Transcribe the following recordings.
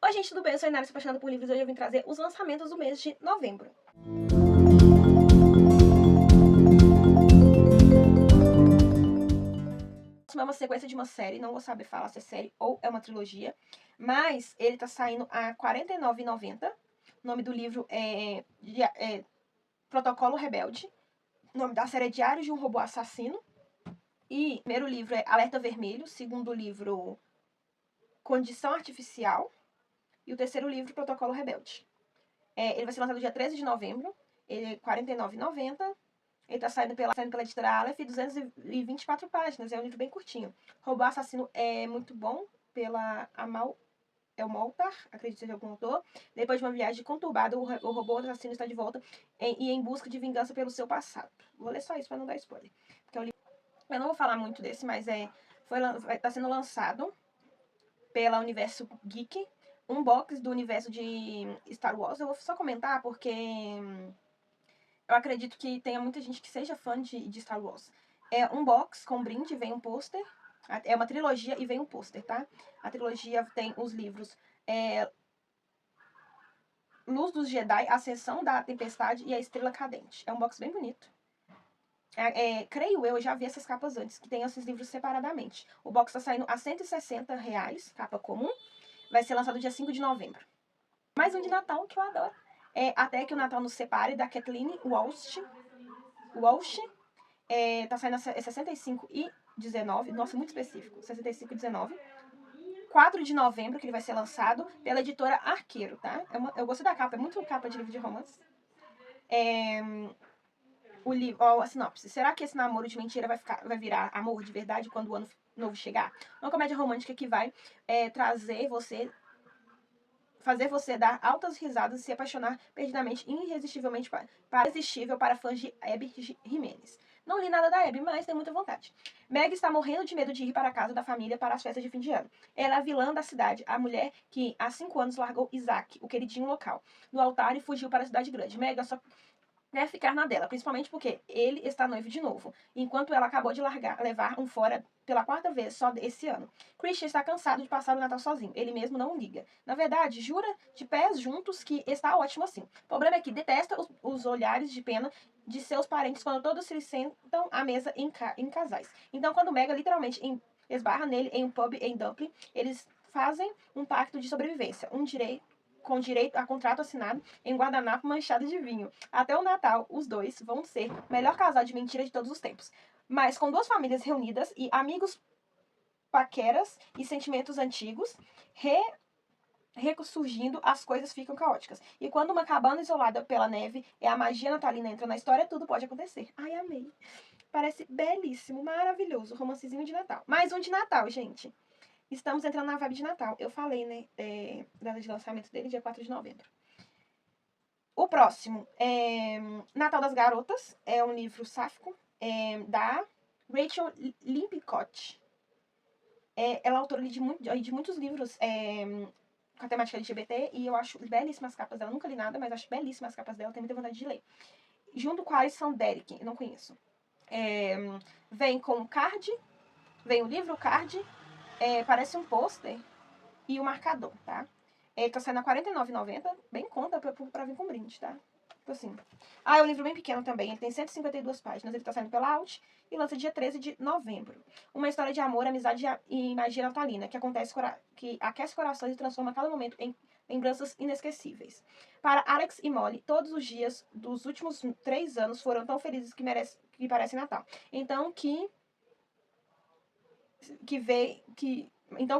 Oi gente, tudo bem? Eu sou a Inara, apaixonada por livros e hoje eu vim trazer os lançamentos do mês de novembro. É uma sequência de uma série, não vou saber falar se é série ou é uma trilogia, mas ele tá saindo a R$ 49,90. O nome do livro é Protocolo Rebelde. O nome da série é Diário de um Robô Assassino. E o primeiro livro é Alerta Vermelho, o segundo livro Condição Artificial e o terceiro livro Protocolo Rebelde. Ele vai ser lançado dia 13 de novembro, ele é R$ 49,90. Ele tá saindo pela editora Aleph, 224 páginas, é um livro bem curtinho. Robô Assassino é muito bom, pela Amal Elmoltar, acredito que seja algum autor. Depois de uma viagem conturbada, o robô assassino está de volta em busca de vingança pelo seu passado. Vou ler só isso para não dar spoiler. Porque eu não vou falar muito desse, mas tá sendo lançado pela Universo Geek, um box do universo de Star Wars. Eu vou só comentar porque eu acredito que tenha muita gente que seja fã de Star Wars. É um box com brinde, vem um pôster. É uma trilogia e vem um pôster, tá? A trilogia tem os livros Luz dos Jedi, Ascensão da Tempestade e A Estrela Cadente. É um box bem bonito. Creio eu já vi essas capas antes, que tem esses livros separadamente. O box tá saindo a R$ 160, capa comum. Vai ser lançado dia 5 de novembro. Mais um de Natal, que eu adoro. Até que o Natal nos separe, da Kathleen Walsh. Tá saindo a 65,19. Nossa, muito específico. 65,19. 4 de novembro, que ele vai ser lançado pela editora Arqueiro, tá? Eu gostei da capa, é muito capa de livro de romance. O livro, a sinopse. Será que esse namoro de mentira vai virar amor de verdade quando o ano novo chegar? Uma comédia romântica que vai fazer você dar altas risadas e se apaixonar perdidamente, irresistivelmente para fãs de Abby Jimenez. Não li nada da Abby, mas tenho muita vontade. Meg está morrendo de medo de ir para a casa da família para as festas de fim de ano. Ela é a vilã da cidade, a mulher que há 5 anos largou Isaac, o queridinho local, no altar e fugiu para a cidade grande. Meg só quer ficar na dela, principalmente porque ele está noivo de novo, enquanto ela acabou de levar um fora pela 4ª vez só esse ano. Christian está cansado de passar o Natal sozinho, ele mesmo não liga. Na verdade, jura de pés juntos que está ótimo assim. O problema é que detesta os olhares de pena de seus parentes quando todos se sentam à mesa em casais. Então, quando Mega literalmente esbarra nele em um pub em Dublin, eles fazem um pacto de sobrevivência, com direito a contrato assinado em guardanapo manchado de vinho. Até o Natal, os dois vão ser o melhor casal de mentira de todos os tempos. Mas com 2 famílias reunidas e amigos paqueras e sentimentos antigos, ressurgindo, as coisas ficam caóticas. E quando uma cabana isolada pela neve e a magia natalina entra na história, tudo pode acontecer. Ai, amei. Parece belíssimo, maravilhoso, romancezinho de Natal. Mais um de Natal, gente. Estamos entrando na vibe de Natal. Eu falei, né, data de lançamento dele, dia 4 de novembro. O próximo é Natal das Garotas. É um livro sáfico da Rachel Limpicott. Ela é autora de muitos livros com a temática LGBT e eu acho belíssimas as capas dela. Nunca li nada, mas acho belíssimas as capas dela. Tenho muita vontade de ler. Junto com a Alison Derrick, eu não conheço. Vem com o card, vem o livro, o card, parece um pôster e o marcador, tá? Ele tá saindo a R$ 49,90, bem conta pra vir com brinde, tá? Tipo assim. É um livro bem pequeno também, ele tem 152 páginas, ele tá saindo pela Out e lança dia 13 de novembro. Uma história de amor, amizade e magia natalina, que aquece corações e transforma cada momento em lembranças inesquecíveis. Para Alex e Molly, todos os dias dos últimos 3 anos foram tão felizes que parecem Natal. Então, que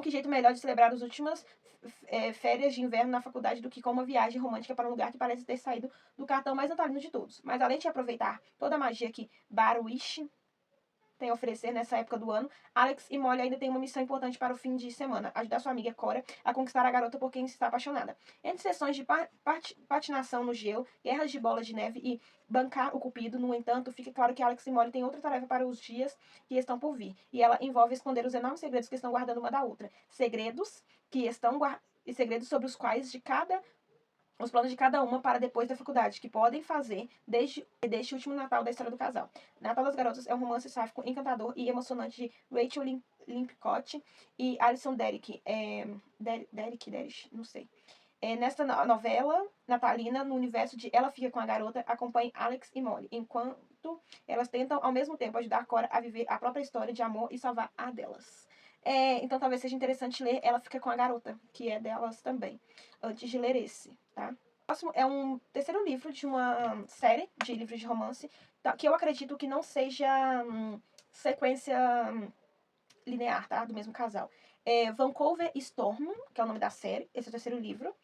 jeito melhor de celebrar as últimas férias de inverno na faculdade do que com uma viagem romântica para um lugar que parece ter saído do cartão mais natalino de todos. Mas além de aproveitar toda a magia que Barwish tem a oferecer nessa época do ano, Alex e Molly ainda têm uma missão importante para o fim de semana: ajudar sua amiga Cora a conquistar a garota por quem está apaixonada. Entre sessões de patinação no gelo, guerras de bola de neve e bancar o cupido, no entanto, fica claro que Alex e Molly têm outra tarefa para os dias que estão por vir, e ela envolve esconder os enormes segredos que estão guardando uma da outra. Segredos sobre os quais de cada os planos de cada uma para depois da faculdade, que podem fazer desde o último Natal da história do casal. Natal das Garotas é um romance sáfico encantador e emocionante de Rachel Limpcott e Alison Derrick. Derrick, não sei. Nesta novela natalina, no universo de Ela Fica com a Garota, acompanhe Alex e Molly, enquanto elas tentam, ao mesmo tempo, ajudar Cora a viver a própria história de amor e salvar a delas. Então talvez seja interessante ler Ela Fica com a Garota, que é delas também, antes de ler esse, tá? O próximo é um terceiro livro de uma série de livros de romance, tá? Que eu acredito que não seja sequência linear, tá? Do mesmo casal. Vancouver Storm, que é o nome da série, esse é o terceiro livro.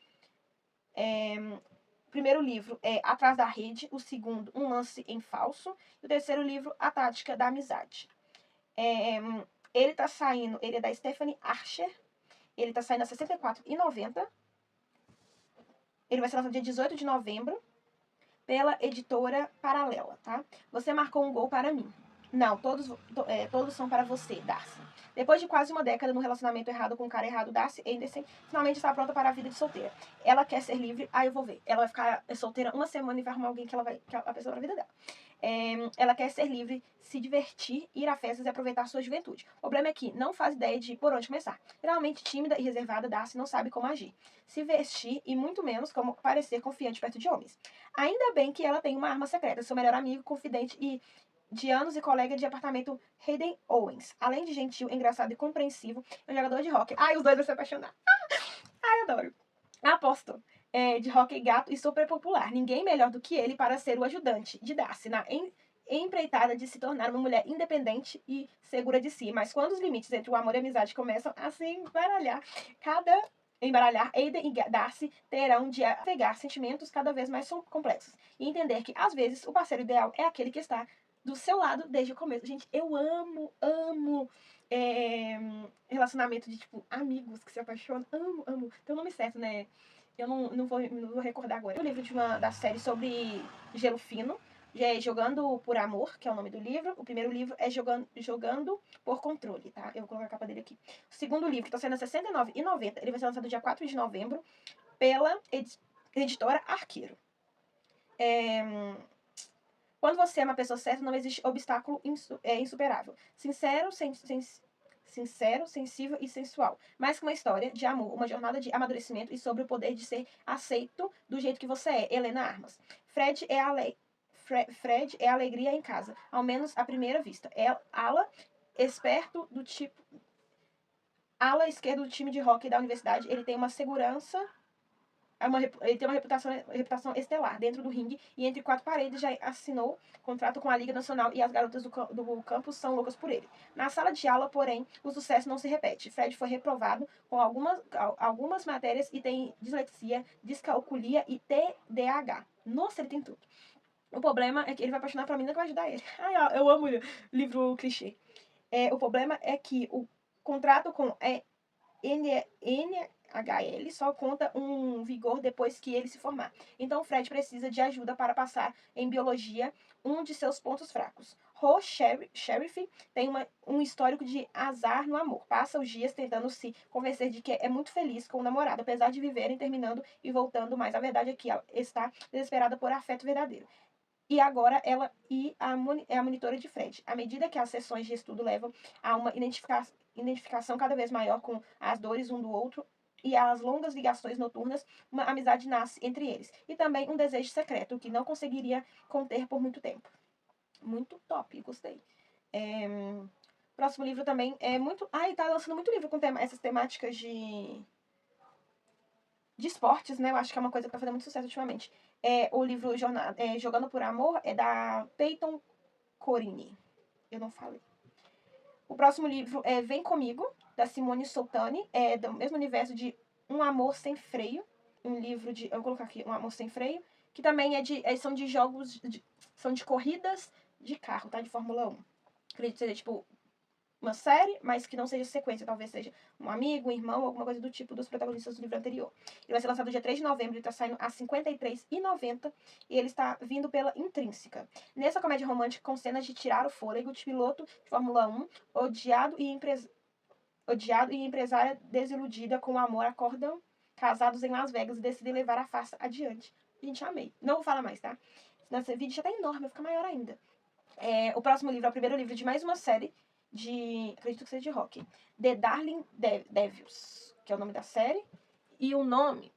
O primeiro livro é Atrás da Rede, o segundo, Um Lance em Falso, e o terceiro livro, A Tática da Amizade. Ele tá saindo, ele é da Stephanie Archer, ele tá saindo a R$ 64,90. Ele vai ser lançado dia 18 de novembro pela editora Paralela, tá? Você marcou um gol para mim. Não, todos são para você, Darcy. Depois de quase uma década no relacionamento errado com o cara errado, Darcy Anderson finalmente está pronta para a vida de solteira. Ela quer ser livre, eu vou ver. Ela vai ficar solteira uma semana e vai arrumar alguém que é a pessoa para a vida dela. Ela quer ser livre, se divertir, ir a festas e aproveitar sua juventude. O problema é que não faz ideia de por onde começar. Geralmente tímida e reservada, Darcy não sabe como agir, se vestir e muito menos como parecer confiante perto de homens. Ainda bem que ela tem uma arma secreta, seu melhor amigo, confidente e de anos e colega de apartamento, Hayden Owens. Além de gentil, engraçado e compreensivo, é um jogador de hockey. Ai, os dois vão se apaixonar. Ai, adoro. Aposto. De hockey gato e super popular. Ninguém melhor do que ele para ser o ajudante de Darcy na empreitada de se tornar uma mulher independente e segura de si. Mas quando os limites entre o amor e a amizade começam a se embaralhar, Aiden e Darcy terão de navegar sentimentos cada vez mais complexos e entender que, às vezes, o parceiro ideal é aquele que está do seu lado desde o começo. Gente, eu amo relacionamento de, tipo, amigos que se apaixonam. Amo. Tem o nome certo, né? Eu não vou recordar agora. O livro da série sobre Gelo Fino, Jogando por Amor, que é o nome do livro. O primeiro livro é Jogando por Controle, tá? Eu vou colocar a capa dele aqui. O segundo livro, que tá saindo a R$ 69,90, ele vai ser lançado dia 4 de novembro pela editora Arqueiro. Quando você é uma pessoa certa, não existe obstáculo insuperável. Sincero, sensível e sensual. Mais que uma história de amor, uma jornada de amadurecimento e sobre o poder de ser aceito do jeito que você é. Helena Armas. Fred é a alegria em casa, ao menos à primeira vista. Ala esquerdo do time de hockey da universidade. Ele tem uma segurança. Ele tem uma reputação estelar dentro do ringue e entre quatro paredes já assinou contrato com a Liga Nacional e as garotas do campus são loucas por ele. Na sala de aula, porém, o sucesso não se repete. Fred foi reprovado com algumas matérias e tem dislexia, descalculia e TDAH. Nossa, ele tem tudo. O problema é que ele vai apaixonar pra menina que vai ajudar ele. Ai, eu amo livro clichê. O problema é que o contrato com NHL só conta um vigor depois que ele se formar. Então, Fred precisa de ajuda para passar em biologia, um de seus pontos fracos. Sheriff tem um histórico de azar no amor. Passa os dias tentando se convencer de que é muito feliz com o namorado, apesar de viverem terminando e voltando, mas a verdade é que ela está desesperada por afeto verdadeiro. E agora ela é a monitora de Fred. À medida que as sessões de estudo levam a uma identificação cada vez maior com as dores um do outro e as longas ligações noturnas, uma amizade nasce entre eles. E também um desejo secreto que não conseguiria conter por muito tempo. Muito top, gostei. Próximo livro também é muito... tá lançando muito livro com essas temáticas de esportes, né? Eu acho que é uma coisa que tá fazendo muito sucesso ultimamente. O livro Jogando por Amor é da Peyton Corini. Eu não falei. O próximo livro é Vem Comigo, da Simone Soltani. É do mesmo universo de Um Amor Sem Freio. Um livro de... Eu vou colocar aqui, Um Amor Sem Freio. Que também são de jogos... são de corridas de carro, tá? De Fórmula 1. Acredito que seja, tipo, uma série, mas que não seja sequência. Talvez seja um amigo, um irmão, alguma coisa do tipo dos protagonistas do livro anterior. Ele vai ser lançado dia 3 de novembro, ele está saindo a R$ 53,90 e ele está vindo pela Intrínseca. Nessa comédia romântica com cenas de tirar o fôlego, de piloto de Fórmula 1, odiado e empresária desiludida com o amor acordam casados em Las Vegas e decidem levar a farsa adiante. Gente, amei. Não vou falar mais, tá? Senão esse vídeo já tá enorme, vai ficar maior ainda. O próximo livro é o primeiro livro de mais uma série de... acredito que seja de rock. The Darling Devils, que é o nome da série. E o nome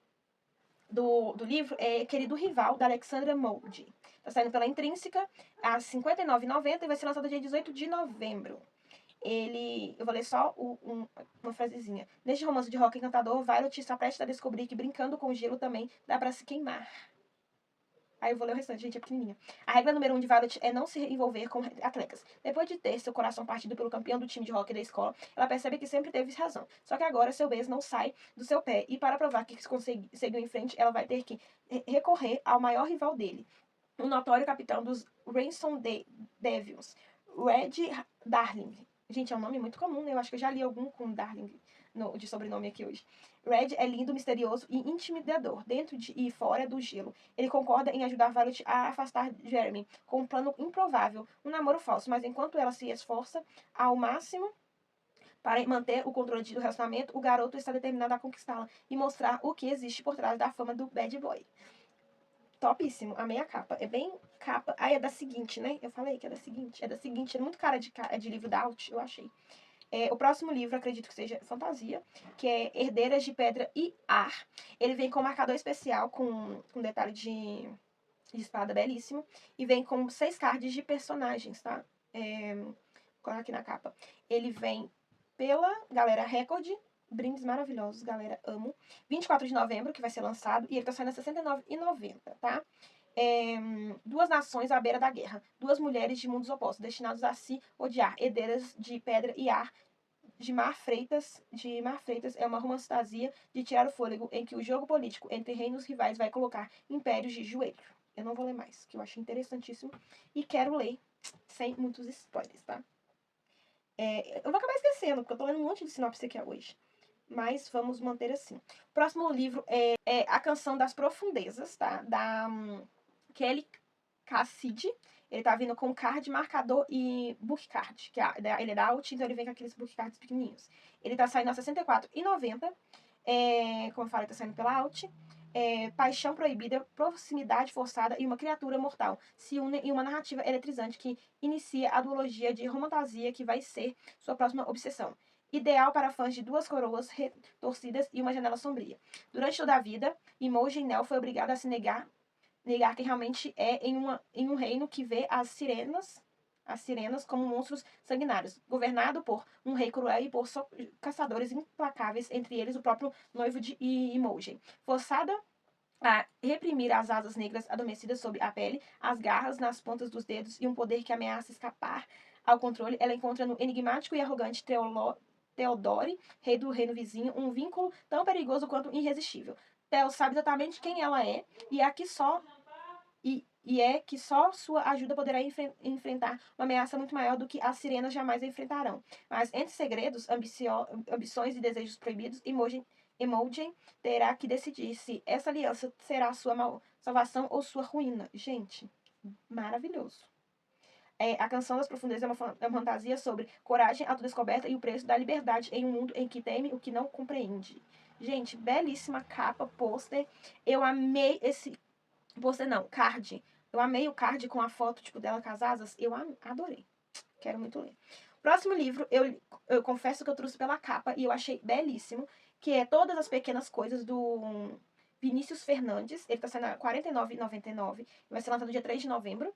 do livro é Querido Rival, da Alexandra Moody. Tá saindo pela Intrínseca a R$ 59,90 e vai ser lançado dia 18 de novembro. Eu vou ler só uma frasezinha. Neste romance de rock encantador, Violet está prestes a descobrir que brincando com gelo também dá pra se queimar. Aí eu vou ler o restante, gente, é pequenininha. A regra número 1 de Violet é não se envolver com atletas. Depois de ter seu coração partido pelo campeão do time de hockey da escola, ela percebe que sempre teve razão. Só que agora seu ex não sai do seu pé. E para provar que seguiu em frente, ela vai ter que recorrer ao maior rival dele, o notório capitão dos Ransom Devils, Red Darling. Gente, é um nome muito comum, né? Eu acho que eu já li algum com Darling de sobrenome aqui hoje. Red é lindo, misterioso e intimidador, dentro e fora do gelo. Ele concorda em ajudar Violet a afastar Jeremy, com um plano improvável, um namoro falso, mas enquanto ela se esforça ao máximo para manter o controle do relacionamento, o garoto está determinado a conquistá-la e mostrar o que existe por trás da fama do bad boy. Topíssimo, amei a capa. É bem capa... Ah, é da Seguinte, né? Eu falei que é da Seguinte. É da Seguinte, é muito cara de livro da Alt, eu achei. O próximo livro, acredito que seja fantasia, que é Herdeiras de Pedra e Ar. Ele vem com um marcador especial, com detalhe de espada belíssimo, e vem com 6 cards de personagens, tá? Vou colocar aqui na capa. Ele vem pela galera Record, brindes maravilhosos, galera, amo. 24 de novembro, que vai ser lançado, e ele tá saindo a R$ 69,90, tá? Duas nações à beira da guerra, duas mulheres de mundos opostos, destinados a se odiar, herdeiras de pedra e ar, de Mar Freitas é uma romancesia de tirar o fôlego em que o jogo político entre reinos rivais vai colocar impérios de joelho. Eu não vou ler mais, que eu achei interessantíssimo e quero ler sem muitos spoilers, tá? Eu vou acabar esquecendo, porque eu tô lendo um monte de sinopse aqui hoje. Mas vamos manter assim. O próximo livro é A Canção das Profundezas, tá? Da Kelly Cassidy. Ele tá vindo com card, marcador e book card. Ele é da Alt, então ele vem com aqueles book cards pequenininhos. Ele tá saindo a R$ 64,90. Como eu falei, tá saindo pela Alt. Paixão proibida, proximidade forçada e uma criatura mortal se unem em uma narrativa eletrizante que inicia a duologia de romantasia que vai ser sua próxima obsessão. Ideal para fãs de duas coroas retorcidas e uma janela sombria. Durante toda a vida, Imogen Nell foi obrigada a se negar quem realmente é em um reino que vê as sirenas como monstros sanguinários, governado por um rei cruel e por caçadores implacáveis, entre eles o próprio noivo de Imogen. Forçada a reprimir as asas negras adormecidas sob a pele, as garras nas pontas dos dedos e um poder que ameaça escapar ao controle, ela encontra no enigmático e arrogante Theodore, rei do reino vizinho, um vínculo tão perigoso quanto irresistível. Theo sabe exatamente quem ela é e é que só sua ajuda poderá enfrentar uma ameaça muito maior do que as sirenas jamais enfrentarão. Mas entre segredos, ambições e desejos proibidos, Imogen terá que decidir se essa aliança será sua salvação ou sua ruína. Gente, maravilhoso. A Canção das Profundezas é uma fantasia sobre coragem, autodescoberta e o preço da liberdade em um mundo em que teme o que não compreende. Gente, belíssima capa, pôster. Eu amei esse... Pôster não, card. Eu amei o card com a foto tipo dela com as asas. Eu adorei. Quero muito ler. Próximo livro, eu confesso que eu trouxe pela capa e eu achei belíssimo, que é Todas as Pequenas Coisas, do Vinícius Fernandes. Ele tá saindo a R$ 49,99. Vai ser lançado no dia 3 de novembro.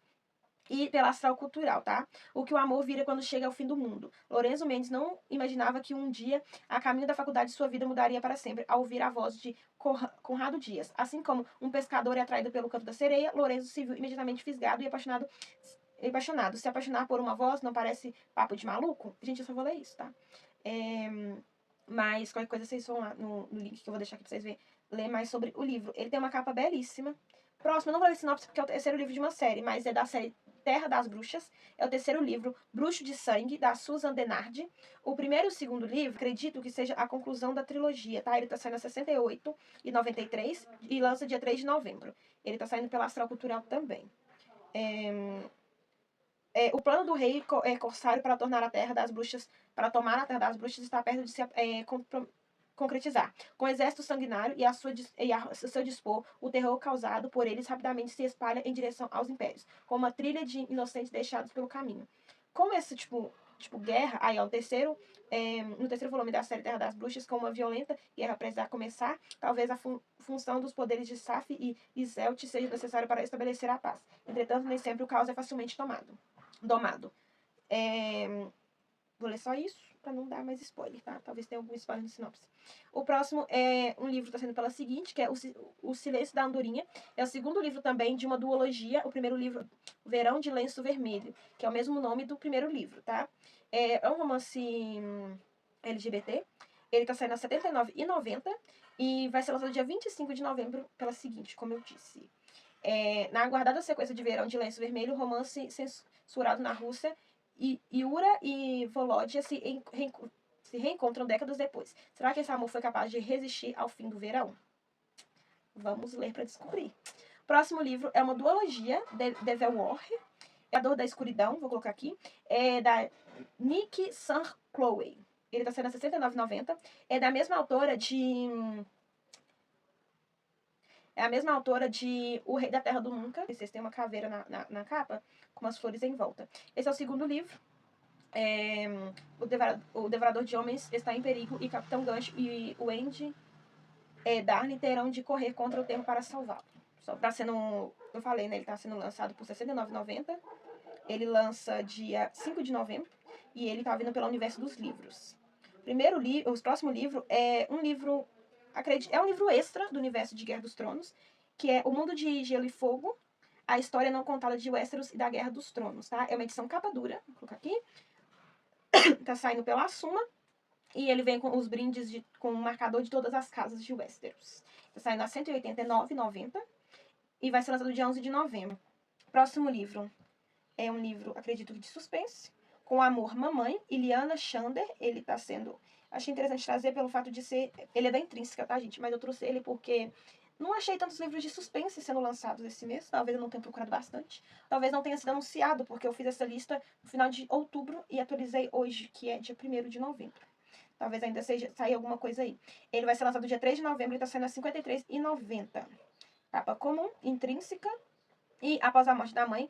E pela Astral Cultural, tá? O que o amor vira quando chega ao fim do mundo. Lorenzo Mendes não imaginava que um dia, a caminho da faculdade, sua vida mudaria para sempre, ao ouvir a voz de Conrado Dias. Assim como um pescador é atraído pelo canto da sereia, Lorenzo se viu imediatamente fisgado e apaixonado. Se apaixonar por uma voz não parece papo de maluco? Gente, eu só vou ler isso, tá? Mas qualquer coisa vocês vão lá no link que eu vou deixar aqui pra vocês verem, ler mais sobre o livro. Ele tem uma capa belíssima. Próximo, eu não vou ler sinopse porque é o terceiro livro de uma série, mas é da série Terra das Bruxas. É o terceiro livro, Bruxo de Sangue, da Susan Denardi. O primeiro e o segundo livro, acredito que seja a conclusão da trilogia, tá? Ele tá saindo a R$ 68,93 e lança dia 3 de novembro. Ele tá saindo pela Astral Cultural também. O plano do rei corsário para tomar a Terra das Bruxas está perto de se concretizar. Com o exército sanguinário e a seu dispor, o terror causado por eles rapidamente se espalha em direção aos impérios, como uma trilha de inocentes deixados pelo caminho. Como esse guerra, aí ó, no terceiro volume da série Terra das Bruxas, com uma violenta guerra prestes a começar, talvez a função dos poderes de Saf e Zelt seja necessária para estabelecer a paz. Entretanto, nem sempre o caos é facilmente domado. Vou ler só isso, para não dar mais spoiler, tá? Talvez tenha algum spoiler no sinopse. O próximo é um livro que está sendo pela seguinte, que é O Silêncio da Andorinha. É o segundo livro também de uma duologia. O primeiro livro, Verão de Lenço Vermelho, que é o mesmo nome do primeiro livro, tá? É um romance LGBT. Ele tá saindo a R$ 79,90 e vai ser lançado dia 25 de novembro pela seguinte, como eu disse. Na aguardada sequência de Verão de Lenço Vermelho, romance censurado na Rússia, Yura e Volodya se reencontram décadas depois. Será que esse amor foi capaz de resistir ao fim do verão? Vamos ler para descobrir. Próximo livro é uma duologia, Devil War, A Dor da Escuridão, vou colocar aqui, é da Nick St. Chloe. Ele está sendo a R$ 69,90. É da mesma autora de... É a mesma autora de O Rei da Terra do Nunca. Vocês têm uma caveira na capa, com umas flores em volta. Esse é o segundo livro. O Devorador de Homens está em perigo e Capitão Gancho e o Andy Darnley terão de correr contra o tempo para salvá-lo. Tá sendo, eu falei, né? Ele está sendo lançado por R$ 69,90. Ele lança dia 5 de novembro e ele está vindo pelo Universo dos Livros. O próximo livro é um livro extra do universo de Guerra dos Tronos, que é O Mundo de Gelo e Fogo, a história não contada de Westeros e da Guerra dos Tronos, tá? É uma edição capa dura, vou colocar aqui. Tá saindo pela Suma e ele vem com os brindes com o marcador de todas as casas de Westeros. Tá saindo a R$ 189,90 e vai ser lançado dia 11 de novembro. Próximo livro é um livro, acredito que de suspense, com Amor Mamãe, Iliana Chander. Ele tá sendo... Achei interessante trazer pelo fato de ser... Ele é da Intrínseca, tá, gente? Mas eu trouxe ele porque não achei tantos livros de suspense sendo lançados esse mês. Talvez eu não tenha procurado bastante. Talvez não tenha sido anunciado, porque eu fiz essa lista no final de outubro e atualizei hoje, que é dia 1º de novembro. Talvez ainda saia alguma coisa aí. Ele vai ser lançado dia 3 de novembro e tá saindo a R$ 53,90. Capa comum, Intrínseca. E, após a morte da mãe,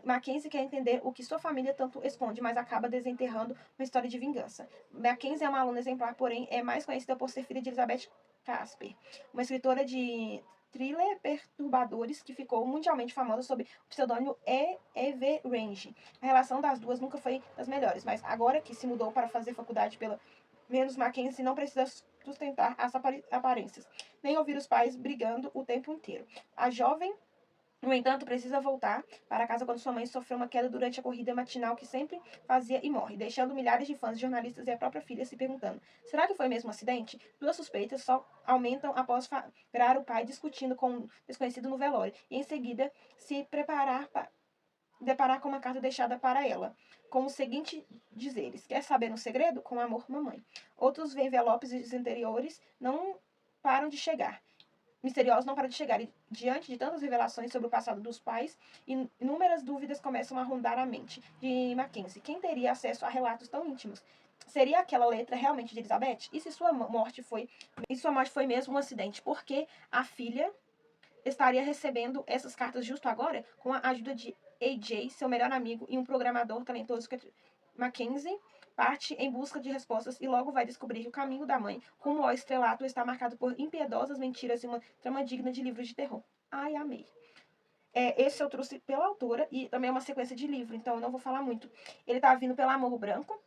Mackenzie quer entender o que sua família tanto esconde, mas acaba desenterrando uma história de vingança. Mackenzie é uma aluna exemplar, porém é mais conhecida por ser filha de Elizabeth Casper, uma escritora de thriller perturbadores que ficou mundialmente famosa sob o pseudônimo E.V. Range. A relação das duas nunca foi das melhores, mas agora que se mudou para fazer faculdade pela menos, Mackenzie não precisa sustentar as aparências, nem ouvir os pais brigando o tempo inteiro. A jovem, no entanto, precisa voltar para casa quando sua mãe sofreu uma queda durante a corrida matinal que sempre fazia e morre, deixando milhares de fãs, jornalistas e a própria filha se perguntando: será que foi mesmo um acidente? Duas suspeitas só aumentam após flagrar o pai discutindo com um desconhecido no velório e em seguida se deparar com uma carta deixada para ela, com o seguinte dizeres: quer saber um segredo? Com amor, mamãe. Outros envelopes interiores não param de chegar. Misteriosos não param de chegar, e diante de tantas revelações sobre o passado dos pais, inúmeras dúvidas começam a rondar a mente de Mackenzie. Quem teria acesso a relatos tão íntimos? Seria aquela letra realmente de Elizabeth? E se sua morte foi mesmo um acidente? Por que a filha estaria recebendo essas cartas justo agora, com a ajuda de AJ, seu melhor amigo e um programador talentoso que Mackenzie parte em busca de respostas e logo vai descobrir que o caminho da mãe rumo ao estrelato está marcado por impiedosas mentiras e uma trama digna de livros de terror. Ai, amei. Esse eu trouxe pela autora e também é uma sequência de livro, então eu não vou falar muito. Ele tá vindo pela Amor Branco,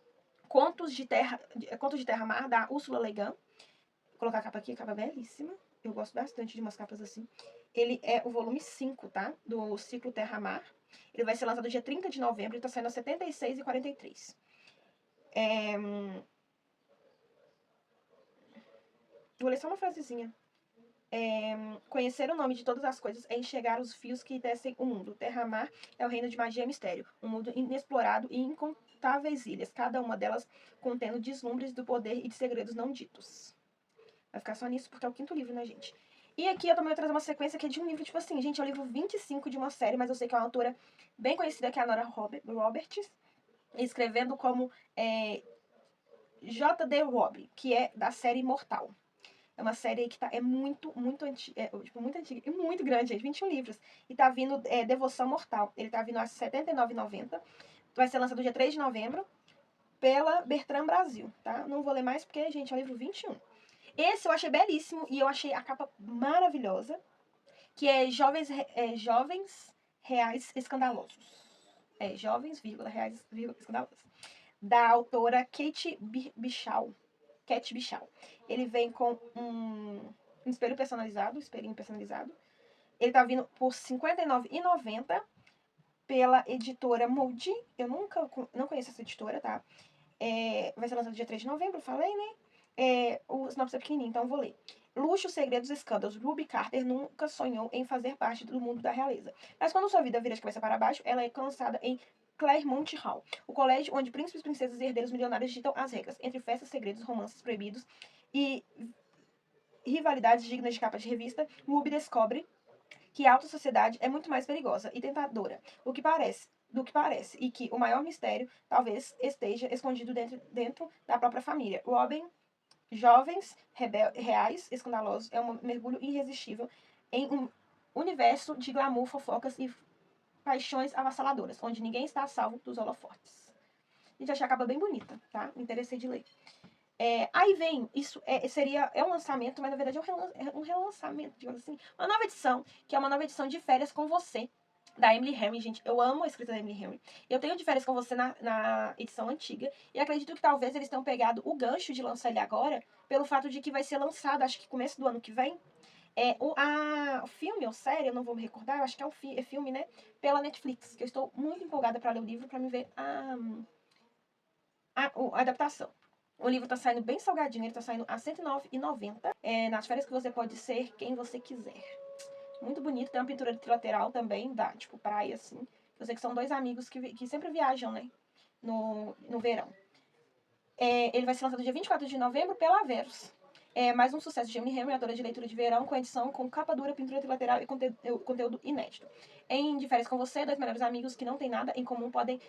Contos de Terra-Mar, da Ursula Le Guin. Vou colocar a capa aqui, a capa belíssima. Eu gosto bastante de umas capas assim. Ele é o volume 5, tá? Do ciclo Terra-Mar. Ele vai ser lançado dia 30 de novembro e tá saindo a R$ 76,43. Vou ler só uma frasezinha. Conhecer o nome de todas as coisas é enxergar os fios que tecem o mundo. Terra-Mar é o reino de magia e mistério. Um mundo inexplorado e incontáveis ilhas, cada uma delas contendo deslumbres do poder e de segredos não ditos. Vai ficar só nisso porque é o 5º livro, né, gente? E aqui eu também vou trazer uma sequência que é de um livro, tipo assim, gente, é o livro 25 de uma série, mas eu sei que é uma autora bem conhecida, que é a Nora Roberts, escrevendo como J.D. Robb, que é da série Imortal. É uma série que é muito antiga, tipo, muito antiga e muito grande, gente, 21 livros. E tá vindo Devoção Mortal. Ele tá vindo a R$ 79,90. Vai ser lançado dia 3 de novembro pela Bertrand Brasil, tá? Não vou ler mais porque, gente, é o livro 21. Esse eu achei belíssimo e eu achei a capa maravilhosa, que é Jovens Reais Escandalosos. Jovens, reais, escandalosos. Da autora Kate Bichal. Cat Bichal. Ele vem com um espelhinho personalizado. Ele tá vindo por R$ 59,90 pela editora Moody. Eu não conheço essa editora, tá? Vai ser lançado dia 3 de novembro, falei, né? O sinopse é pequenininho, então eu vou ler. Luxo, segredos, escândalos. Ruby Carter nunca sonhou em fazer parte do mundo da realeza. Mas quando sua vida vira de cabeça para baixo, ela é lançada em Claremont Hall, o colégio onde príncipes, princesas e herdeiros milionários ditam as regras, entre festas, segredos, romances proibidos e rivalidades dignas de capa de revista. Ruby descobre que a alta sociedade é muito mais perigosa e tentadora do que parece, e que o maior mistério talvez esteja escondido dentro da própria família. Robin, Jovens Reais Escandalosos, é um mergulho irresistível em um universo de glamour, fofocas e paixões avassaladoras, onde ninguém está a salvo dos holofotes. Gente, achei a capa bem bonita, tá? Me interessei de ler. Aí vem, isso é um lançamento, mas na verdade é um relançamento, digamos assim. Uma nova edição, que é uma nova edição de Férias com Você, da Emily Henry, gente. Eu amo a escrita da Emily Henry. Eu tenho De Férias com Você na edição antiga, e acredito que talvez eles tenham pegado o gancho de lançar ele agora, pelo fato de que vai ser lançado, acho que começo do ano que vem, o filme ou série, eu não vou me recordar, eu acho que é filme, né? Pela Netflix, que eu estou muito empolgada para ler o livro, para me ver a adaptação. O livro tá saindo bem salgadinho, ele tá saindo a R$ 109,90. Nas férias que você pode ser quem você quiser. Muito bonito, tem uma pintura lateral também, da tipo praia, assim. Eu sei que são dois amigos que sempre viajam, né? No verão. Ele vai ser lançado dia 24 de novembro pela Verus. Mais um sucesso de Emily Henry, autora de leitura de verão, com edição com capa dura, pintura trilateral e conteúdo inédito. Em De Férias com Você, dois melhores amigos que não têm nada em comum podem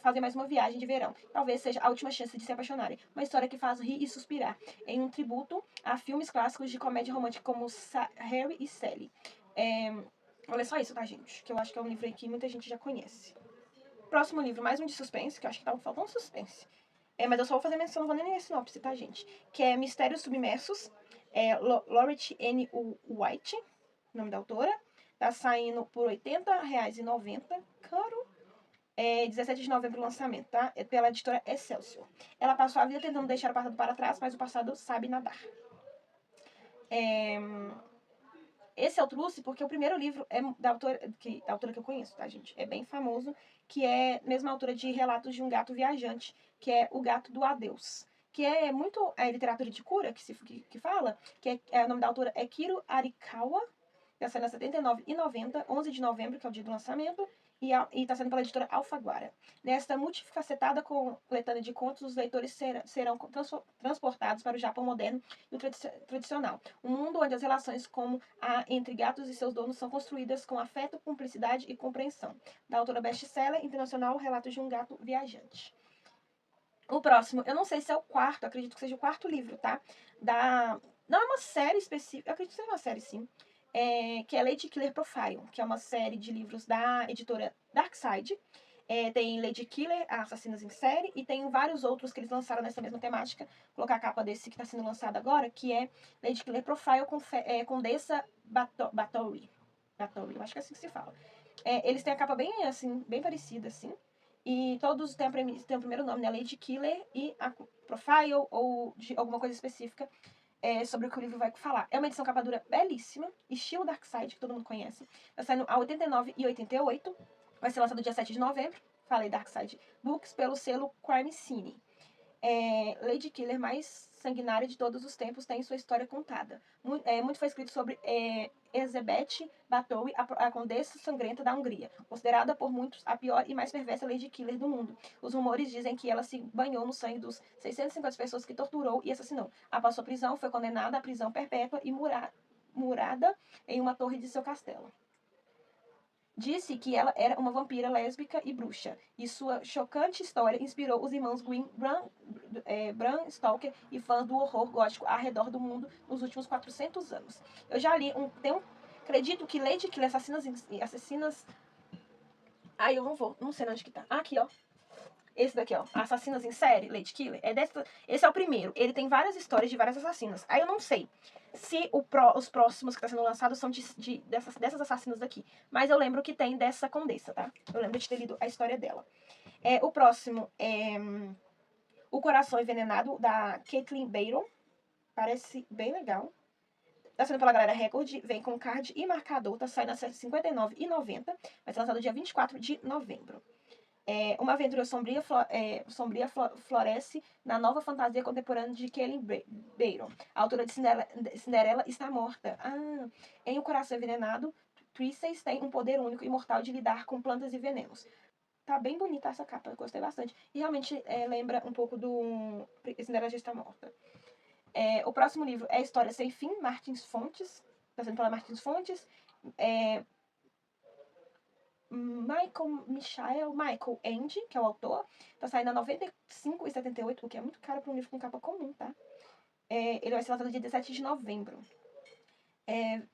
fazer mais uma viagem de verão. Talvez seja a última chance de se apaixonarem. Uma história que faz rir e suspirar. Em um tributo a filmes clássicos de comédia romântica como Harry e Sally. Olha só isso, tá, gente? Que eu acho que é um livro aí que muita gente já conhece. Próximo livro, mais um de suspense, que eu acho que tá faltando suspense. Mas eu só vou fazer menção, não vou nem ler a sinopse, tá, gente? Que é Mistérios Submersos. Lorette N. White, nome da autora. Tá saindo por R$ 80,90. Caro. 17 de novembro o lançamento, tá? É pela editora Excelsior. Ela passou a vida tentando deixar o passado para trás, mas o passado sabe nadar. Esse eu trouxe porque o primeiro livro é da autora que eu conheço, tá, gente? É bem famoso, que é a mesma autora de Relatos de um Gato Viajante, que é O Gato do Adeus. Que é muito literatura de cura, que fala, que o nome da autora é Kiro Arikawa, que está saindo a R$ 79,90, 11 de novembro, que é o dia do lançamento, e está sendo pela editora Alfaguara. Nesta multifacetada coletânea de contos, os leitores serão transportados para o Japão moderno e o tradicional. Um mundo onde as relações como a entre gatos e seus donos são construídas com afeto, cumplicidade e compreensão. Da autora best-seller internacional, Relatos de um Gato Viajante. O próximo, eu não sei se é o quarto, acredito que seja o quarto livro, tá? Não é uma série específica, acredito que seja uma série, sim. Que é Lady Killer Profile, que é uma série de livros da editora Darkside. Tem Lady Killer, Assassinas em Série, e tem vários outros que eles lançaram nessa mesma temática. Vou colocar a capa desse que está sendo lançado agora, que é Lady Killer Profile com Condessa Bathory. Eu acho que é assim que se fala. Eles têm a capa bem, assim, bem parecida, assim. E todos têm o primeiro nome, né? Lady Killer e a Profile, ou de alguma coisa específica sobre o que o livro vai falar. É uma edição capa dura belíssima, estilo Darkside, que todo mundo conhece. Vai saindo a R$ 89,88. Vai ser lançado dia 7 de novembro. Falei Darkside Books, pelo selo Crime Cine. Lady Killer mais sanguinária de todos os tempos tem sua história contada. Muito foi escrito sobre Elizabeth Bathory, a condessa sangrenta da Hungria, considerada por muitos a pior e mais perversa Lady Killer do mundo. Os rumores dizem que ela se banhou no sangue dos 650 pessoas que torturou e assassinou. Após sua prisão, foi condenada à prisão perpétua e murada em uma torre de seu castelo. disse que ela era uma vampira lésbica e bruxa, e sua chocante história inspirou os irmãos Grimm, Bram Stoker e fãs do horror gótico ao redor do mundo nos últimos 400 anos. Eu já li acredito que Lady Killer Assassinas... Ai, eu não sei onde que tá. Ah, aqui, ó. Esse daqui, ó, Assassinas em Série, Lady Killer, esse é o primeiro. Ele tem várias histórias de várias assassinas. Aí eu não sei se os próximos que tá sendo lançados são dessas assassinas daqui. Mas eu lembro que tem dessa condessa, tá? Eu lembro de ter lido a história dela. O próximo é O Coração Envenenado, da Caitlin Bayron. Parece bem legal. Tá sendo pela Galera Record, vem com card e marcador, tá saindo a R$ 59,90. Vai ser lançado dia 24 de novembro. Uma aventura sombria floresce na nova fantasia contemporânea de Caitlin Bayron. A autora de Cinderela está morta. Em O Coração Envenenado, Trissy tem um poder único e mortal de lidar com plantas e venenos. Tá bem bonita essa capa, eu gostei bastante. E realmente lembra um pouco do Cinderela já está morta. O próximo livro é História Sem Fim, Martins Fontes. Está sendo pela Martins Fontes. Michael Ende, que é o autor, tá saindo a R$ 95,78, o que é muito caro para um livro com capa comum, tá? Ele vai ser lançado dia 17 de novembro.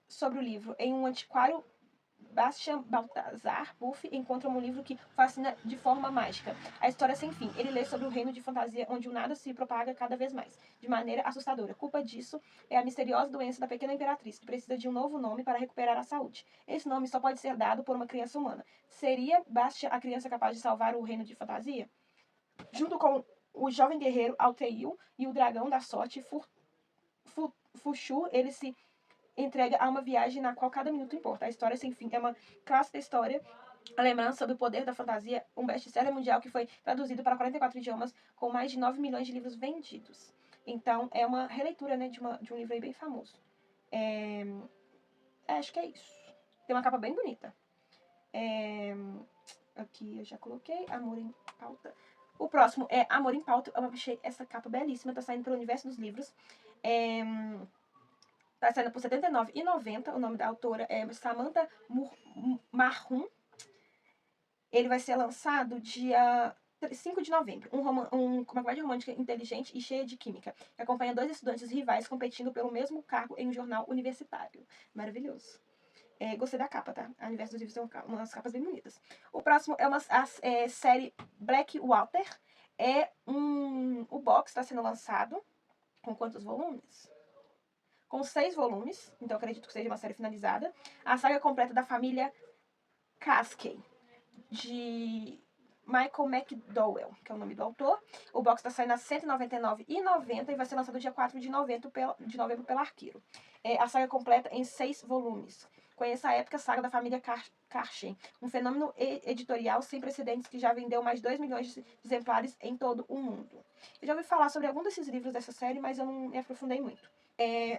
Sobre o livro, em um antiquário, Bastian Baltazar Buffy encontra um livro que fascina de forma mágica. A história sem fim. Ele lê sobre o reino de fantasia onde o nada se propaga cada vez mais, de maneira assustadora. Culpa disso é a misteriosa doença da pequena imperatriz, que precisa de um novo nome para recuperar a saúde. Esse nome só pode ser dado por uma criança humana. Seria Bastian a criança capaz de salvar o reino de fantasia? Junto com o jovem guerreiro Altair e o dragão da sorte Fushu, ele se entrega a uma viagem na qual cada minuto importa. A História Sem Fim é uma clássica história, a lembrança do poder da fantasia, um best-seller mundial que foi traduzido para 44 idiomas, com mais de 9 milhões de livros vendidos. Então, é uma releitura, né, de um livro aí bem famoso. Acho que é isso. Tem uma capa bem bonita. Aqui eu já coloquei, Amor em Pauta. O próximo é Amor em Pauta. Eu achei essa capa belíssima, tá saindo pelo Universo dos Livros. Tá saindo por R$ 79,90. O nome da autora é Samantha Marhum. Ele vai ser lançado dia 5 de novembro. Uma comédia romântica inteligente e cheia de química, que acompanha dois estudantes rivais competindo pelo mesmo cargo em um jornal universitário. Maravilhoso. Gostei da capa, tá? A Universo dos Livros tem umas capas bem bonitas. O próximo é a série Blackwater. O box está sendo lançado. Com quantos volumes? Com 6 volumes, então acredito que seja uma série finalizada. A saga completa da família Caskey, de Michael McDowell, que é o nome do autor. O box está saindo a R$ 199,90 e vai ser lançado dia 4 de novembro pela Arqueiro. A saga completa em 6 volumes. Conheça a épica saga da família Karchen, um fenômeno editorial sem precedentes que já vendeu mais de 2 milhões de exemplares em todo o mundo. Eu já ouvi falar sobre algum desses livros dessa série, mas eu não me aprofundei muito.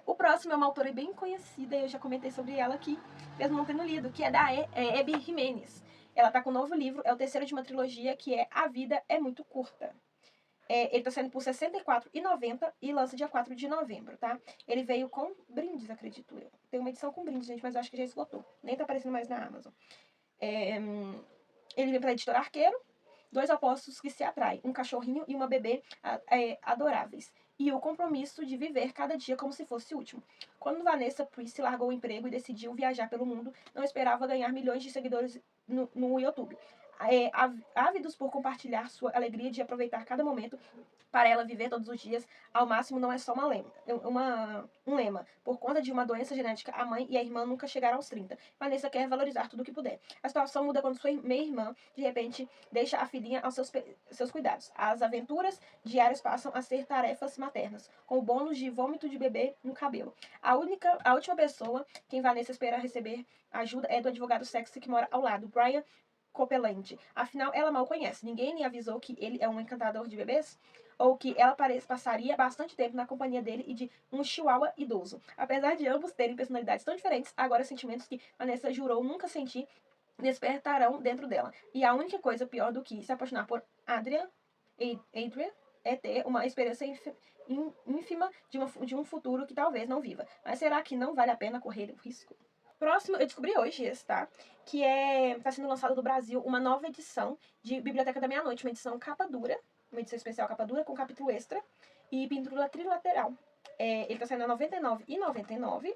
O próximo é uma autora bem conhecida, e eu já comentei sobre ela aqui, mesmo não tendo lido, que é da Abby Jimenez. Ela tá com um novo livro, é o terceiro de uma trilogia, que é A Vida é Muito Curta. Ele tá saindo por R$ 64,90 e lança dia 4 de novembro, tá? Ele veio com brindes, acredito eu. Tem uma edição com brindes, gente, mas eu acho que já esgotou. Nem tá aparecendo mais na Amazon. Ele vem pra editora Arqueiro. 2 opostos que se atraem, um cachorrinho e uma bebê adoráveis. E o compromisso de viver cada dia como se fosse o último. Quando Vanessa Priest largou o emprego e decidiu viajar pelo mundo, não esperava ganhar milhões de seguidores no YouTube. Ávidos por compartilhar sua alegria de aproveitar cada momento, para ela viver todos os dias ao máximo não é só um lema. Por conta de uma doença genética, a mãe e a irmã nunca chegaram aos 30. Vanessa quer valorizar tudo o que puder. A situação muda quando sua meia-irmã, de repente, deixa a filhinha aos seus cuidados. As aventuras diárias passam a ser tarefas maternas, com o bônus de vômito de bebê no cabelo. A última pessoa quem Vanessa espera receber ajuda é do advogado sexy que mora ao lado, Brian Copeland. Afinal, ela mal conhece. Ninguém lhe avisou que ele é um encantador de bebês? Ou que ela passaria bastante tempo na companhia dele e de um chihuahua idoso. Apesar de ambos terem personalidades tão diferentes, agora sentimentos que Vanessa jurou nunca sentir despertarão dentro dela. E a única coisa pior do que se apaixonar por Adrian é ter uma esperança ínfima de um futuro que talvez não viva. Mas será que não vale a pena correr o risco? Próximo, eu descobri hoje esse, tá? Que tá sendo lançado no Brasil uma nova edição de Biblioteca da Meia-Noite, uma edição capa dura, uma edição especial capa dura com capítulo extra e pintura trilateral. Ele tá saindo a R$ 99,99.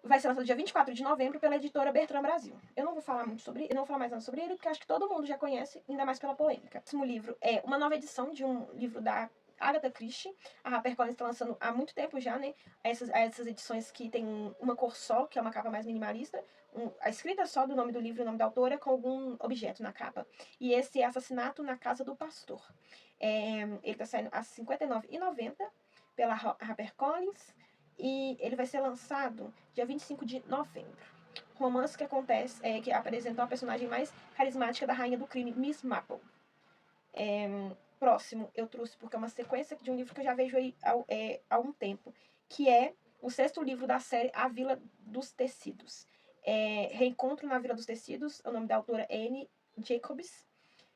Vai ser lançado dia 24 de novembro pela editora Bertrand Brasil. Eu não vou falar muito sobre ele, eu não vou falar mais nada sobre ele, porque acho que todo mundo já conhece, ainda mais pela polêmica. O próximo livro é uma nova edição de um livro da Agatha Christie. A HarperCollins está lançando há muito tempo já, né? Essas edições que tem uma cor só, que é uma capa mais minimalista, a escrita só do nome do livro e o nome da autora com algum objeto na capa. E esse é Assassinato na Casa do Pastor. Ele está saindo a R$ 59,90 pela HarperCollins. E ele vai ser lançado dia 25 de novembro. Romance que acontece, que apresentou a personagem mais carismática da rainha do crime, Miss Marple. Próximo, eu trouxe porque é uma sequência de um livro que eu já vejo aí há um tempo, que é o 6º livro da série A Vila dos Tecidos. Reencontro na Vila dos Tecidos, o nome da autora é Anne Jacobs.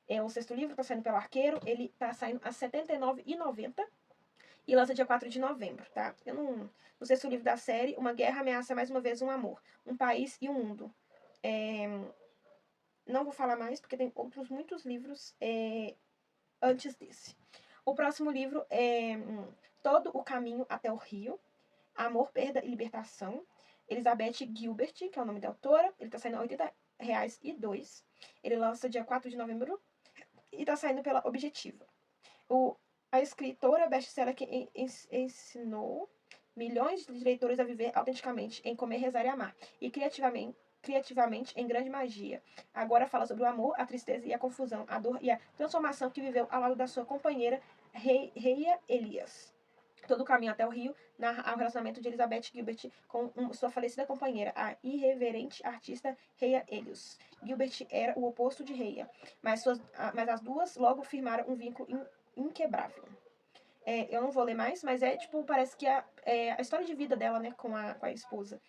O 6º livro está saindo pelo Arqueiro, ele está saindo a R$ 79,90 e lança dia 4 de novembro, tá? No 6º livro da série, uma guerra ameaça mais uma vez um amor, um país e um mundo. Não vou falar mais, porque tem outros muitos livros antes desse. O próximo livro é Todo o Caminho até o Rio, Amor, Perda e Libertação. Elizabeth Gilbert, que é o nome da autora, ele tá saindo a R$ 80,02. Ele lança dia 4 de novembro e tá saindo pela Objetiva. A escritora best-seller que ensinou milhões de leitores a viver autenticamente, em comer, rezar e amar, e criativamente em grande magia. Agora fala sobre o amor, a tristeza e a confusão, a dor e a transformação que viveu ao lado da sua companheira, Reia Elias. Todo o caminho até o Rio narra o relacionamento de Elizabeth Gilbert com sua falecida companheira, a irreverente artista Reia Elias. Gilbert era o oposto de Reia, mas as duas logo firmaram um vínculo inquebrável. Eu não vou ler mais, mas parece que a história de vida dela, né, com a esposa.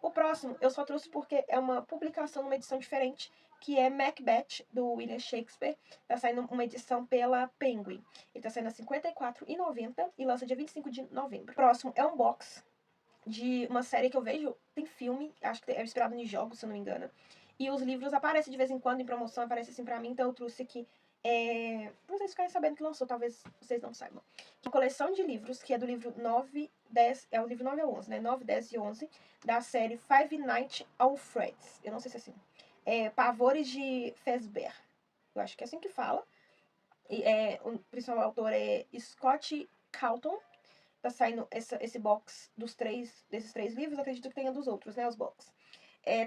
O próximo eu só trouxe porque é uma publicação numa edição diferente, que é Macbeth, do William Shakespeare. Tá saindo uma edição pela Penguin. Ele tá saindo a R$ 54,90 e lança dia 25 de novembro. O próximo é um box de uma série que eu vejo, tem filme, acho que é inspirado em jogos, se eu não me engano. E os livros aparecem de vez em quando em promoção, aparecem assim pra mim, então eu trouxe aqui. Pra vocês ficarem sabendo que lançou, talvez vocês não saibam. Uma coleção de livros, que é do livro 9, 10, é o livro 9 ao 11, né? 9, 10 e 11, da série Five Nights at Freddy's. Eu não sei se é assim. Pavores de Fazbear. Eu acho que é assim que fala. O principal autor é Scott Calton. Tá saindo esse box desses 3 livros, acredito que tenha dos outros, né? Os box.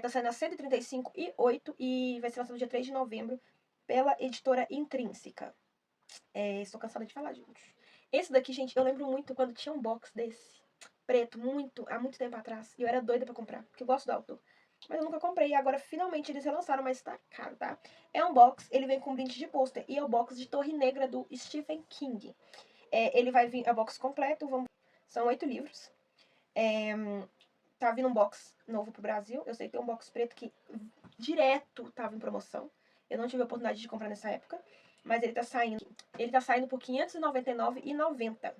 Tá saindo a R$ 135,08 e vai ser lançado dia 3 de novembro pela editora Intrínseca. Estou cansada de falar, gente. Esse daqui, gente, eu lembro muito quando tinha um box desse, preto, há muito tempo atrás. E eu era doida pra comprar, porque eu gosto do autor. Mas eu nunca comprei, e agora finalmente eles relançaram, mas tá caro, tá? É um box, ele vem com brinde de pôster, e é o box de Torre Negra do Stephen King. Ele vai vir, é o box completo, são 8 livros. Tá vindo um box novo pro Brasil. Eu sei que tem um box preto que direto tava em promoção. Eu não tive a oportunidade de comprar nessa época, mas ele tá saindo. Ele tá saindo por R$ 599,90.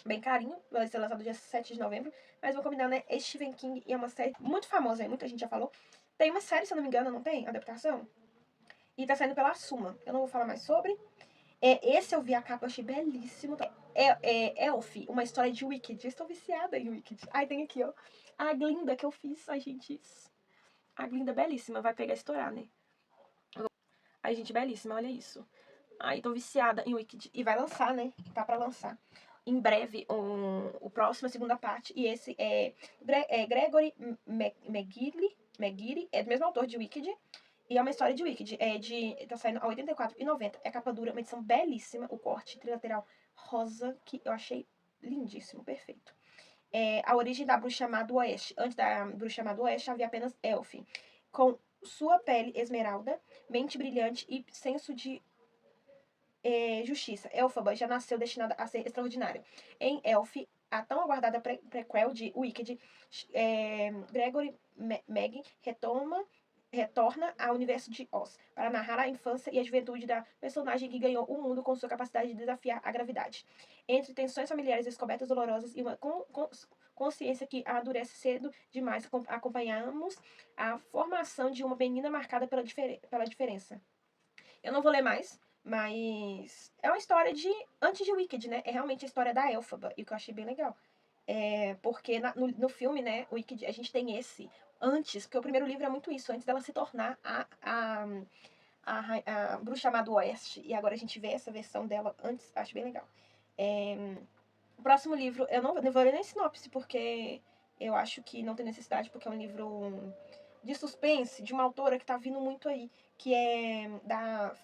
Bem carinho, vai ser lançado dia 7 de novembro. Mas vou combinar, né? É Stephen King e é uma série muito famosa aí, muita gente já falou. Tem uma série, se eu não me engano, não tem? Adaptação? E tá saindo pela Suma. Eu não vou falar mais sobre. Esse eu vi a capa, eu achei belíssimo. Elf, uma história de Wicked. Eu estou viciada em Wicked. Ai, tem aqui, ó. A Glinda que eu fiz. Ai, gente, isso. A Glinda é belíssima. Vai pegar e estourar, né? Ai, gente, belíssima. Olha isso. Ai, tô viciada em Wicked. E vai lançar, né? Tá pra lançar. Em breve, o próximo, a segunda parte. E esse é Gregory McGeary. É do mesmo autor de Wicked. E é uma história de Wicked. Tá saindo a R$ 84,90. É capa dura, uma edição belíssima. O corte trilateral rosa, que eu achei lindíssimo, perfeito. A origem da bruxa má do oeste. Antes da bruxa má do oeste, havia apenas Elf. Com sua pele esmeralda, mente brilhante e senso de justiça. Elphaba já nasceu destinada a ser extraordinária. Em Elf, a tão aguardada prequel de Wicked, Gregory Meg retorna ao universo de Oz para narrar a infância e a juventude da personagem que ganhou o mundo com sua capacidade de desafiar a gravidade. Entre tensões familiares, descobertas dolorosas e uma consciência que amadurece cedo demais. Acompanhamos a formação de uma menina marcada pela diferença. Eu não vou ler mais, mas é uma história de antes de Wicked, né? É realmente a história da Elphaba, e o que eu achei bem legal. Porque no filme, né, Wicked, a gente tem esse antes, porque o primeiro livro é muito isso, antes dela se tornar a bruxa má do Oeste, e agora a gente vê essa versão dela antes, acho bem legal. O próximo livro, eu não vou ler nem sinopse, porque eu acho que não tem necessidade, porque é um livro de suspense, de uma autora que tá vindo muito aí, que é da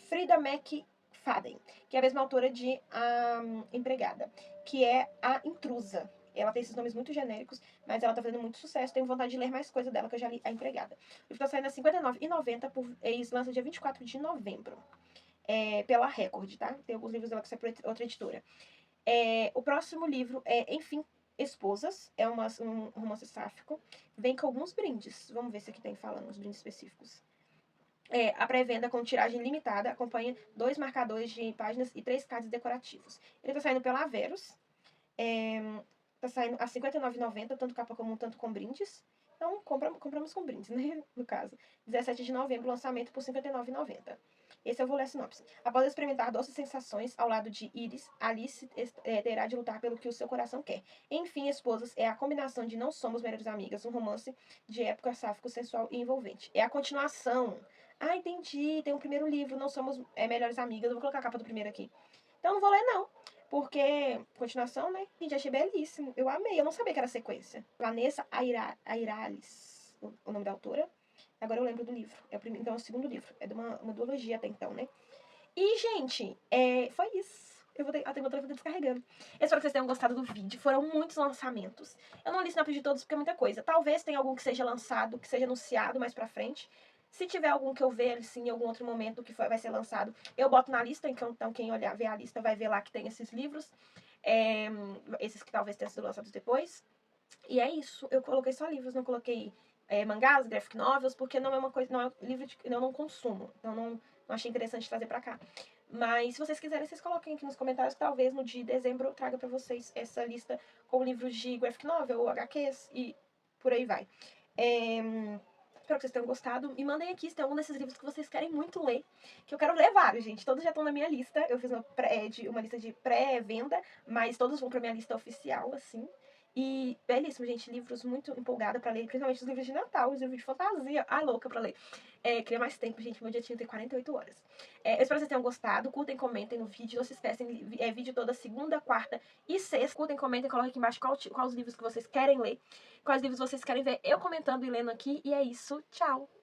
Frida McFadden, que é a mesma autora de A Empregada, que é A Intrusa. Ela tem esses nomes muito genéricos, mas ela tá fazendo muito sucesso. Tenho vontade de ler mais coisa dela, que eu já li A Empregada. O livro tá saindo a R$59,90 por lança dia 24 de novembro. Pela Record, tá? Tem alguns livros dela que sai por outra editora. O próximo livro é Enfim, Esposas. É um romance sáfico. Vem com alguns brindes. Vamos ver se aqui tem falando uns brindes específicos. A pré-venda com tiragem limitada acompanha 2 marcadores de páginas e 3 cards decorativos. Ele tá saindo pela Averos. Tá saindo a R$59,90, tanto capa como tanto com brindes. Então, compramos com brindes, né? No caso. 17 de novembro, lançamento por R$59,90. Esse eu vou ler a sinopse. Após experimentar doces sensações ao lado de Iris, Alice terá de lutar pelo que o seu coração quer. Enfim, Esposas é a combinação de Não Somos Melhores Amigas, um romance de época sáfico, sensual e envolvente. É a continuação. Ah, entendi. Tem um primeiro livro, Não Somos Melhores Amigas. Eu vou colocar a capa do primeiro aqui. Então, não vou ler, não. Porque, continuação, né? Gente, achei belíssimo. Eu amei. Eu não sabia que era sequência. Vanessa Airales, o nome da autora. Agora eu lembro do livro. Então é o segundo livro. É de uma duologia até então, né? E, gente, foi isso. Eu vou ter a telefone descarregando. Eu espero que vocês tenham gostado do vídeo. Foram muitos lançamentos. Eu não li sinopse de todos porque é muita coisa. Talvez tenha algum que seja lançado, que seja anunciado mais pra frente. Se tiver algum que eu ver, assim, em algum outro momento que vai ser lançado, eu boto na lista. Então quem olhar, ver a lista, vai ver lá que tem esses livros. Esses que talvez tenham sido lançados depois. E é isso. Eu coloquei só livros, não coloquei mangás, graphic novels, porque não é uma coisa, não é um livro que eu não consumo. Então não achei interessante trazer pra cá. Mas se vocês quiserem, vocês coloquem aqui nos comentários que talvez no dia de dezembro eu traga pra vocês essa lista com livros de graphic novel, HQs e por aí vai. Espero que vocês tenham gostado. E mandem aqui se tem algum desses livros que vocês querem muito ler. Que eu quero ler vários, gente. Todos já estão na minha lista. Eu fiz uma lista de pré-venda, mas todos vão pra minha lista oficial, assim. E belíssimo, gente. Livros muito empolgada pra ler, principalmente os livros de Natal, os livros de fantasia. Ai, louca pra ler. Queria mais tempo, gente. Meu dia tinha que ter 48 horas. Eu espero que vocês tenham gostado. Curtem, comentem no vídeo. Não se esquecem, vídeo toda segunda, quarta e sexta. Curtem, comentem, coloquem aqui embaixo quais os livros que vocês querem ler. Quais livros vocês querem ver eu comentando e lendo aqui. E é isso. Tchau!